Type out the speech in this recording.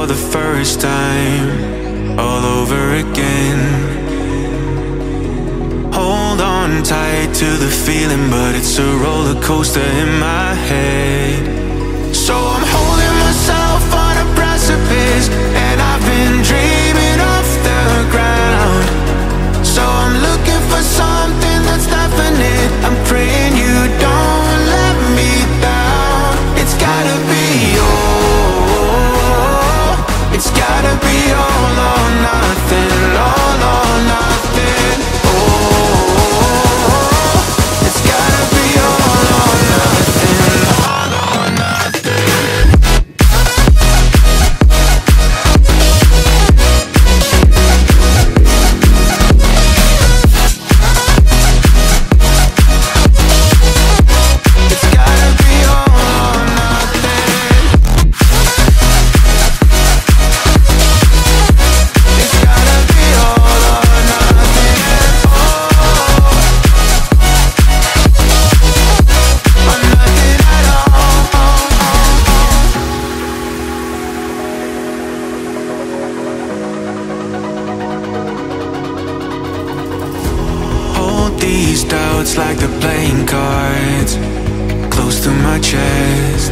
the first time, all over again. Hold on tight to the feeling, but it's a roller coaster in my head. So I'm holding myself on a precipice, and I've been dreaming off the ground. So I'm looking for something that's definite. I'm praying you don't let me down. It's gotta be it's gotta be all or nothing, all or nothing. Oh, it's gotta be all or nothing, all or nothing. It's gotta be all or nothing. It's gotta be all or nothing. Oh, or nothing at all. Hold these doubts like they're playing cards close to my chest.